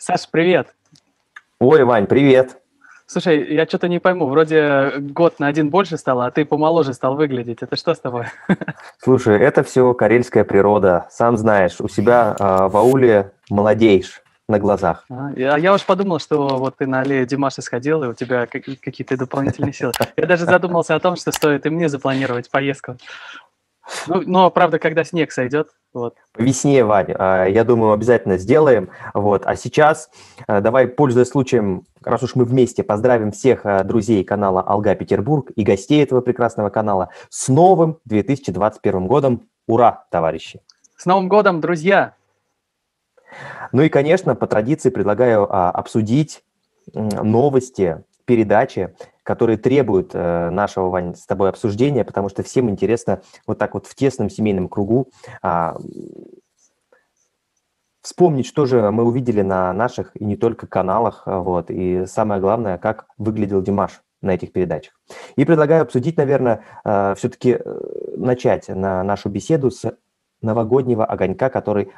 Саш, привет! Ой, Вань, привет. Слушай, я что-то не пойму, вроде год на один больше стал, а ты помоложе стал выглядеть. Это что с тобой? Слушай, это все карельская природа. Сам знаешь, у себя в ауле молодеешь на глазах. Я уж подумал, что вот ты на аллею Димаша сходил, и у тебя какие-то дополнительные силы. Я даже задумался о том, что стоит и мне запланировать поездку. Ну, но, правда, когда снег сойдет, вот. По весне, Вань, я думаю, обязательно сделаем. Вот. А сейчас давай, пользуясь случаем, раз уж мы вместе, поздравим всех друзей канала «Алга Петербург» и гостей этого прекрасного канала с новым 2021 годом. Ура, товарищи! С Новым годом, друзья! Ну и, конечно, по традиции предлагаю обсудить новости, передачи, которые требуют нашего, Вань, с тобой обсуждения, потому что всем интересно вот так вот в тесном семейном кругу вспомнить, что же мы увидели на наших и не только каналах, вот, и самое главное, как выглядел Димаш на этих передачах. И предлагаю обсудить, наверное, все-таки начать нашу беседу с новогоднего огонька, который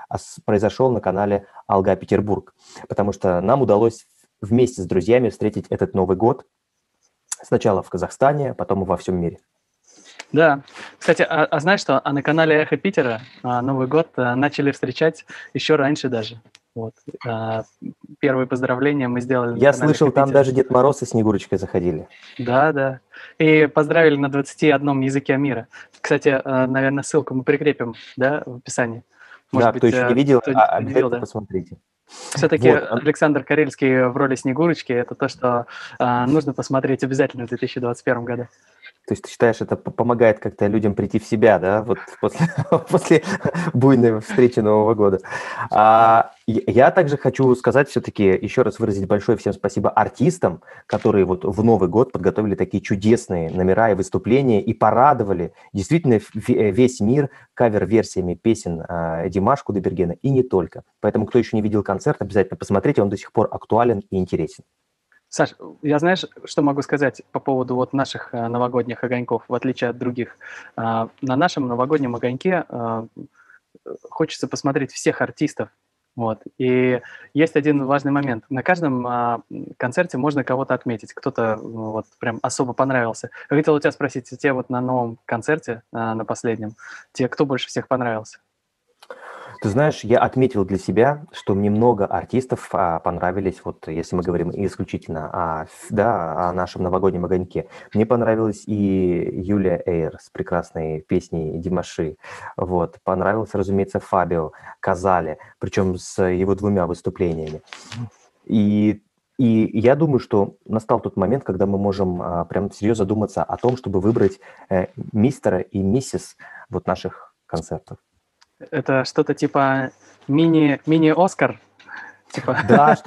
произошел на канале «Алга Петербург», потому что нам удалось вместе с друзьями встретить этот Новый год сначала в Казахстане, потом и во всем мире. Да. Кстати, знаешь что? А на канале «Эхо Питера» Новый год начали встречать еще раньше даже. Вот. Первые поздравления мы сделали Я на канале слышал, «Эхо там Питера». даже Дед Мороз и Снегурочкой заходили. Да, да. И поздравили на 21 языке мира. Кстати, наверное, ссылку мы прикрепим, да, в описании. Может Да, быть, кто еще не видел, кто не видел, обязательно да. посмотрите. Все-таки Вот. Александр Карельский в роли Снегурочки – это то, что нужно посмотреть обязательно в 2021 году. То есть ты считаешь, это помогает как-то людям прийти в себя, да, вот после буйной встречи Нового года. Я также хочу сказать все-таки, еще раз выразить большое всем спасибо артистам, которые вот в Новый год подготовили такие чудесные номера и выступления и порадовали действительно весь мир кавер-версиями песен Димаш Кудайбергена и не только. Поэтому, кто еще не видел концерт, обязательно посмотрите, он до сих пор актуален и интересен. Саш, я знаешь, что могу сказать по поводу вот наших новогодних огоньков, в отличие от других? На нашем новогоднем огоньке хочется посмотреть всех артистов. Вот. И есть один важный момент. На каждом концерте можно кого-то отметить. Кто-то вот прям особо понравился. Я хотел у тебя спросить, тебе вот на новом концерте, на последнем, тебе кто больше всех понравился? Ты знаешь, я отметил для себя, что мне много артистов понравились, вот если мы говорим исключительно о нашем новогоднем огоньке. Мне понравилась и Юлия Эйр с прекрасной песней Димаши. Вот. Понравился, разумеется, Фабио Казали, причем с его двумя выступлениями. И я думаю, что настал тот момент, когда мы можем прям серьезно задуматься о том, чтобы выбрать мистера и миссис вот наших концертов. Это что-то типа мини-Оскар? Типа. Да,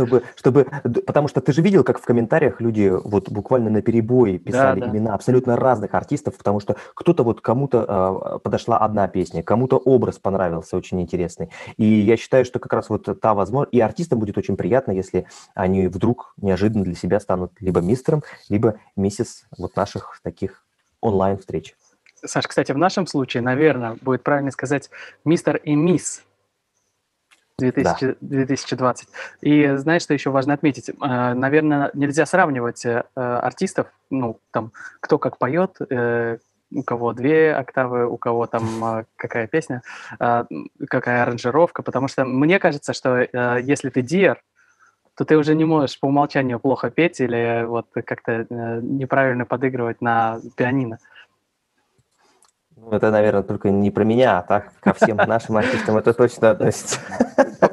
потому что ты же видел, как в комментариях люди вот буквально наперебой писали имена абсолютно разных артистов, потому что кто-то вот кому-то подошла одна песня, кому-то образ понравился очень интересный. И я считаю, что как раз вот та возможность, и артистам будет очень приятно, если они вдруг неожиданно для себя станут либо мистером, либо миссис вот наших таких онлайн-встреч. Саш, кстати, в нашем случае, наверное, будет правильно сказать мистер и мисс 2020. И знаешь, что еще важно отметить? Наверное, нельзя сравнивать артистов, ну, там, кто как поет, у кого 2 октавы, у кого там какая песня, какая аранжировка, потому что мне кажется, что если ты диер, то ты уже не можешь по умолчанию плохо петь или вот как-то неправильно подыгрывать на пианино. Ну, это, наверное, только не про меня, а так ко всем нашим артистам это точно относится.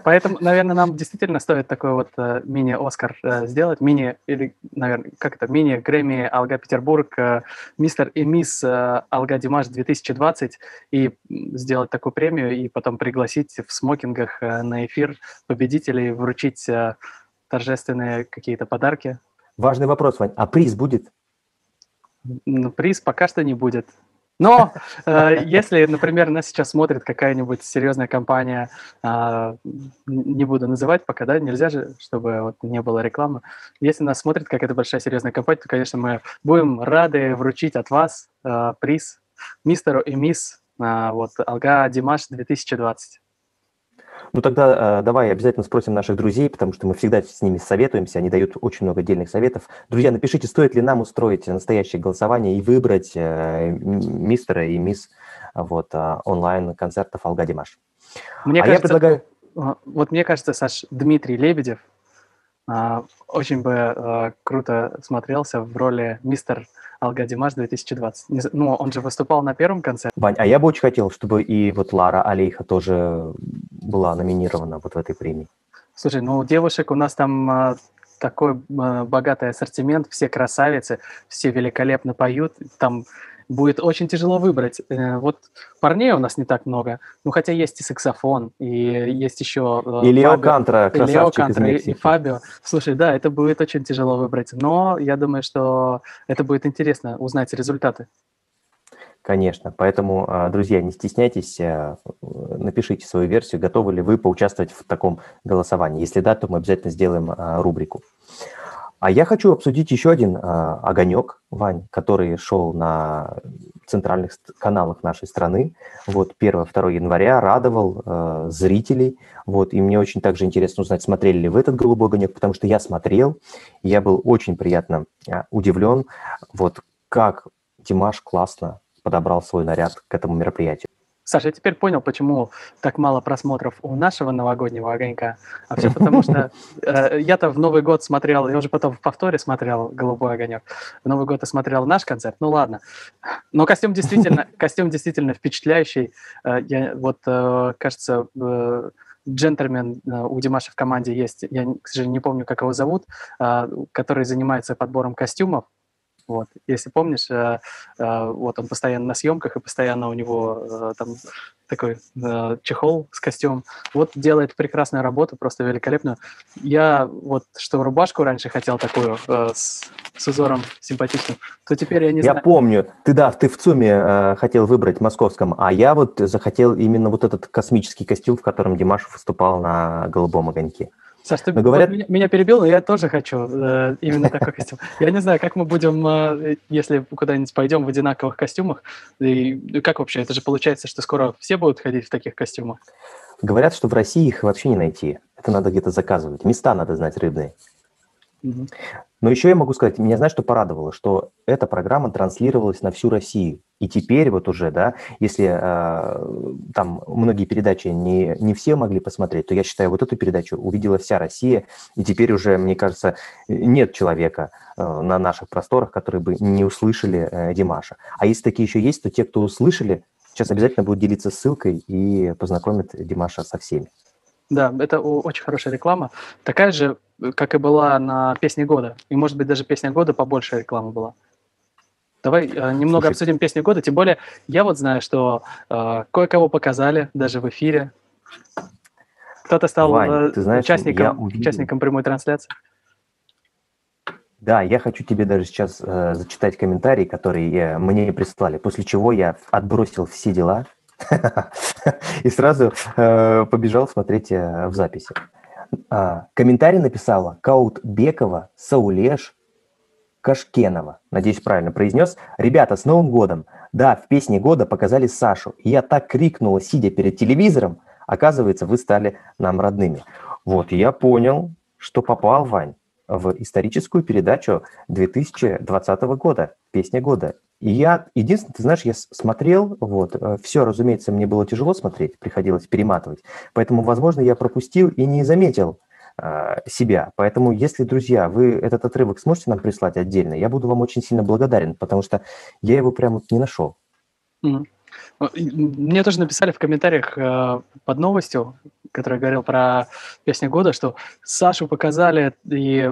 Поэтому, наверное, нам действительно стоит такой вот мини-Оскар сделать, или, наверное, как это, мини-Грэмми Алга Петербург, мистер и мисс Алга Димаш 2020, и сделать такую премию, и потом пригласить в смокингах на эфир победителей, вручить торжественные какие-то подарки. Важный вопрос, Вань, а приз будет? Приз пока что не будет. Но если, например, нас сейчас смотрит какая-нибудь серьезная компания, не буду называть пока, да, нельзя же, чтобы вот не было рекламы. Если нас смотрит какая-то большая серьезная компания, то, конечно, мы будем рады вручить от вас приз мистеру и мисс вот Алга Димаш 2020. Ну тогда давай обязательно спросим наших друзей, потому что мы всегда с ними советуемся, они дают очень много отдельных советов. Друзья, напишите, стоит ли нам устроить настоящее голосование и выбрать мистера и мисс вот, онлайн-концертов Алга Димаш. Мне А я кажется, предлагаю... вот мне кажется, Саш, Дмитрий Лебедев очень бы круто смотрелся в роли мистер Алга Димаш 2020. Ну, он же выступал на первом концерте. Вань, а я бы очень хотел, чтобы и вот Лара Алейха тоже была номинирована вот в этой премии. Слушай, ну у девушек у нас там такой богатый ассортимент, все красавицы, все великолепно поют, там будет очень тяжело выбрать. Вот парней у нас не так много, ну хотя есть и саксофон, и есть еще И Лео Фабио, Кантра, и Лео красавчик из Кантра, и Мексики. Фабио. Слушай, да, это будет очень тяжело выбрать, но я думаю, что это будет интересно узнать результаты. Конечно, поэтому, друзья, не стесняйтесь, напишите свою версию, готовы ли вы поучаствовать в таком голосовании. Если да, то мы обязательно сделаем рубрику. А я хочу обсудить еще один огонек, Вань, который шел на центральных каналах нашей страны. Вот 1-2 января радовал зрителей. Вот, и мне очень также интересно узнать, смотрели ли вы этот голубой огонек, потому что я смотрел, и я был очень приятно удивлен, вот как Димаш классно подобрал свой наряд к этому мероприятию. Саша, я теперь понял, почему так мало просмотров у нашего новогоднего огонька. А все потому, что я-то в Новый год смотрел, я уже потом в повторе смотрел «Голубой огонек». В Новый год я смотрел наш концерт, ну ладно. Но костюм действительно впечатляющий. Кажется, джентльмен у Димаша в команде есть, я, к сожалению, не помню, как его зовут, который занимается подбором костюмов. Вот. Если помнишь, вот он постоянно на съемках, и постоянно у него там такой чехол с костюмом. Вот делает прекрасную работу, просто великолепную. Я вот что рубашку раньше хотел такую с узором симпатичным, то теперь я не знаю. Я помню, ты в ЦУМе хотел выбрать в московском, а я вот захотел именно вот этот космический костюм, в котором Димаш выступал на «Голубом огоньке». Саш, ты говорят... вот меня перебил, но я тоже хочу именно такой костюм. Я не знаю, как мы будем, если куда-нибудь пойдем в одинаковых костюмах, и как вообще, это же получается, что скоро все будут ходить в таких костюмах? Говорят, что в России их вообще не найти. Это надо где-то заказывать. Места надо знать рыбные. Угу. Но еще я могу сказать, меня, знаешь, что порадовало? Что эта программа транслировалась на всю Россию. И теперь вот уже, да, если там многие передачи не все могли посмотреть, то я считаю, вот эту передачу увидела вся Россия. И теперь уже, мне кажется, нет человека на наших просторах, которые бы не услышали Димаша. А если такие еще есть, то те, кто услышали, сейчас обязательно будут делиться ссылкой и познакомят Димаша со всеми. Да, это очень хорошая реклама. Такая же, как и была на «Песне года». И, может быть, даже «Песня года» побольше реклама была. Давай немного обсудим «Песню года». Тем более, я вот знаю, что кое-кого показали даже в эфире. Кто-то стал Вань, ты знаешь, участником прямой трансляции. Да, я хочу тебе даже сейчас зачитать комментарий, который мне прислали, после чего я отбросил все дела и сразу побежал смотреть в записи. Комментарий написала Каутбекова Саулеш Кашкенова. Надеюсь, правильно произнес. Ребята, с Новым годом! Да, в «Песне года» показали Сашу. И я так крикнула, сидя перед телевизором. Оказывается, вы стали нам родными. Вот, я понял, что попал, Вань, в историческую передачу 2020 года, «Песня года». И я, единственное, ты знаешь, я смотрел, вот, все, разумеется, мне было тяжело смотреть, приходилось перематывать, поэтому, возможно, я пропустил и не заметил себя. Поэтому, если, друзья, вы этот отрывок сможете нам прислать отдельно, я буду вам очень сильно благодарен, потому что я его прямо не нашел. Мне тоже написали в комментариях под новостью, которая говорила про «Песню года», что Сашу показали, и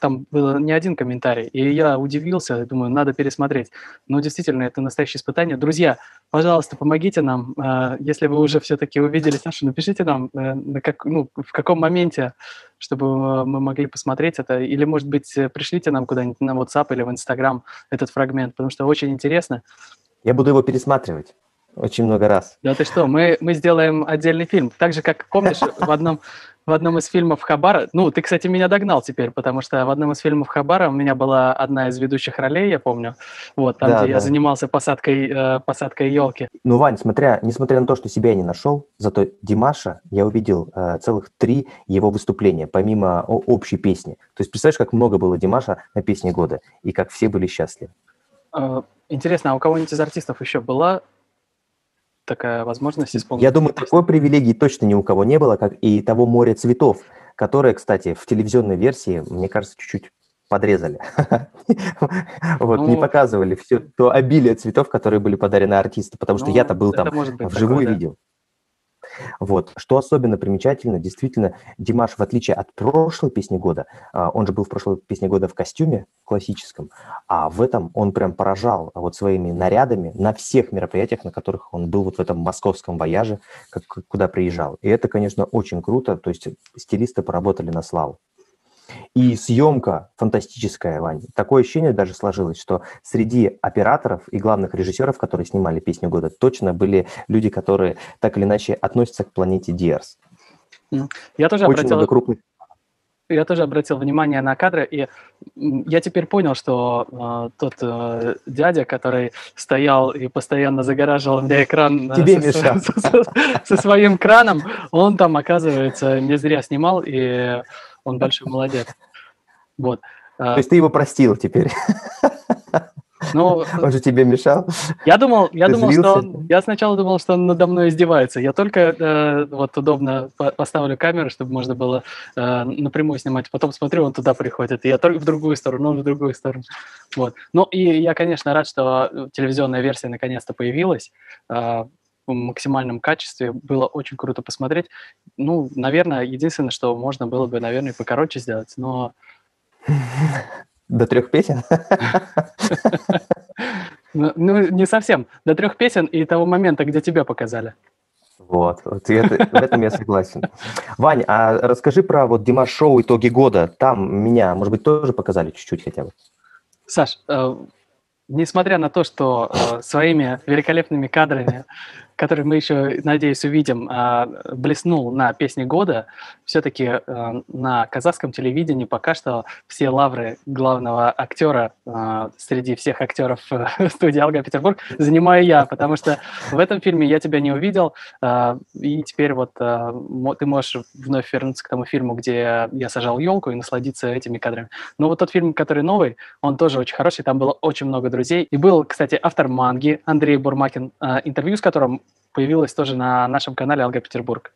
там был не один комментарий, и я удивился, думаю, надо пересмотреть. Но действительно, это настоящее испытание. Друзья, пожалуйста, помогите нам. Если вы уже все-таки увидели Сашу, напишите нам, в каком моменте, чтобы мы могли посмотреть это. Или, может быть, пришлите нам куда-нибудь на WhatsApp или в Instagram этот фрагмент, потому что очень интересно. Я буду его пересматривать. очень много раз. Да ты что, мы сделаем отдельный фильм. Так же, как, помнишь, в одном из фильмов Хабара, ну, ты, кстати, меня догнал теперь, потому что в одном из фильмов Хабара у меня была одна из ведущих ролей, я помню, вот, там, Да, где я да. занимался посадкой елки. Ну, Вань, несмотря на то, что себя я не нашел, зато Димаша я увидел целых 3 его выступления, помимо общей песни. То есть представляешь, как много было Димаша на песне года, и как все были счастливы. Интересно, а у кого-нибудь из артистов еще была такая возможность исполнить? Я думаю, такой привилегии точно ни у кого не было, как и того моря цветов, которое, кстати, в телевизионной версии, мне кажется, чуть-чуть подрезали. Вот, не Ну, показывали все то обилие цветов, которые были подарены артисту, потому что я-то ну, был это там может быть такое, вживую да. видел. Вот. Что особенно примечательно, действительно, Димаш, в отличие от прошлой песни года, он же был в прошлой песне года в костюме классическом, а в этом он прям поражал вот своими нарядами на всех мероприятиях, на которых он был вот в этом московском вояже, куда приезжал. И это, конечно, очень круто, то есть стилисты поработали на славу. И съемка фантастическая, Вань. Такое ощущение даже сложилось, что среди операторов и главных режиссеров, которые снимали «Песню года», точно были люди, которые так или иначе относятся к планете Диарс. Я тоже Очень много крупных. Я тоже обратил внимание на кадры, и я теперь понял, что тот дядя, который стоял и постоянно загораживал мне экран Тебе мешал. со своим краном, он там, оказывается, не зря снимал, и он большой молодец. Вот. То есть ты его простил теперь? Ну, Он же тебе мешал? я думал, Ты злился? я сначала думал, что он надо мной издевается. Я только вот удобно поставлю камеру, чтобы можно было напрямую снимать. Потом смотрю, он туда приходит, и я только в другую сторону, он в другую сторону. Вот. Ну и я, конечно, рад, что телевизионная версия наконец-то появилась в максимальном качестве. Было очень круто посмотреть. Ну, наверное, единственное, что можно было бы, наверное, покороче сделать, но... До 3 песен? Ну, не совсем. До 3 песен и того момента, где тебя показали. Вот в этом я согласен. Вань, а расскажи про вот Димаш Шоу «Итоги года». Там меня, может быть, тоже показали чуть-чуть хотя бы? Саш, несмотря на то, что своими великолепными кадрами, которые мы еще, надеюсь, увидим, блеснул на песне года, все-таки на казахском телевидении пока что все лавры главного актера среди всех актеров студии «Алга Петербург» занимаю я, потому что в этом фильме я тебя не увидел, и теперь вот ты можешь вновь вернуться к тому фильму, где я сажал елку и насладиться этими кадрами. Но вот тот фильм, который новый, он тоже очень хороший, там было очень много друзей. И был, кстати, автор манги Андрей Бурмакин, интервью с которым появилось тоже на нашем канале «Алга Петербург».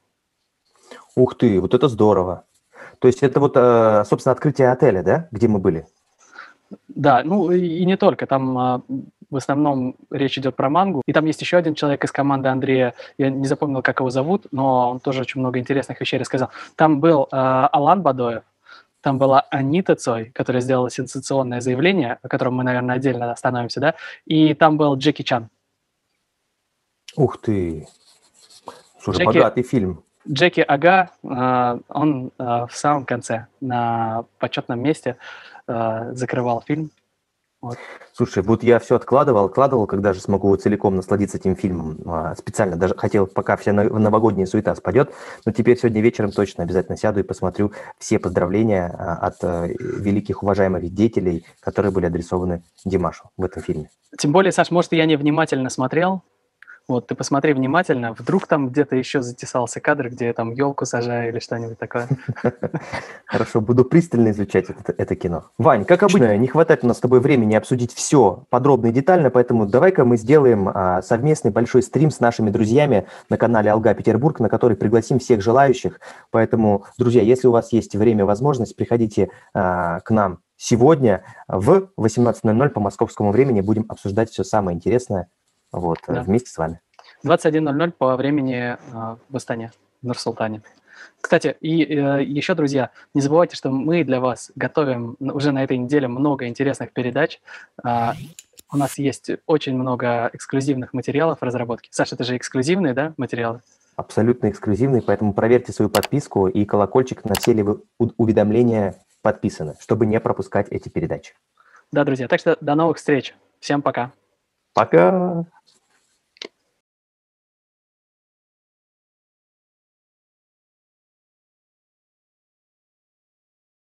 Ух ты, вот это здорово. То есть это вот, собственно, открытие отеля, да, где мы были? Да, ну и не только. Там в основном речь идет про мангу. И там есть еще один человек из команды Андрея. Я не запомнил, как его зовут, но он тоже очень много интересных вещей рассказал. Там был Алан Бадоев, там была Анита Цой, которая сделала сенсационное заявление, о котором мы, наверное, отдельно остановимся, да? И там был Джеки Чан. Ух ты. Слушай, богатый фильм. Джеки Ага, он в самом конце, на почетном месте закрывал фильм. Вот. Слушай, вот я все откладывал, когда же смогу целиком насладиться этим фильмом. Специально даже хотел, пока вся новогодняя суета спадет, но теперь сегодня вечером точно обязательно сяду и посмотрю все поздравления от великих уважаемых деятелей, которые были адресованы Димашу в этом фильме. Тем более, Саш, может, я невнимательно смотрел. Вот, ты посмотри внимательно, вдруг там где-то еще затесался кадр, где я там елку сажаю или что-нибудь такое. Хорошо, буду пристально изучать это кино. Вань, как обычно, не хватает у нас с тобой времени обсудить все подробно и детально, поэтому давай-ка мы сделаем совместный большой стрим с нашими друзьями на канале Алга Петербург, на который пригласим всех желающих. Поэтому, друзья, если у вас есть время, возможность, приходите к нам сегодня в 18:00 по московскому времени. Будем обсуждать все самое интересное вместе с вами. 21:00 по времени в Астане, в Нур-Султане. Кстати, и еще, друзья, не забывайте, что мы для вас готовим уже на этой неделе много интересных передач. У нас есть очень много эксклюзивных материалов в разработке. Саша, это же эксклюзивные, да, материалы? Абсолютно эксклюзивный, поэтому проверьте свою подписку и колокольчик, на все ли вы уведомления подписаны, чтобы не пропускать эти передачи. Да, друзья, так что до новых встреч. Всем пока. Пока!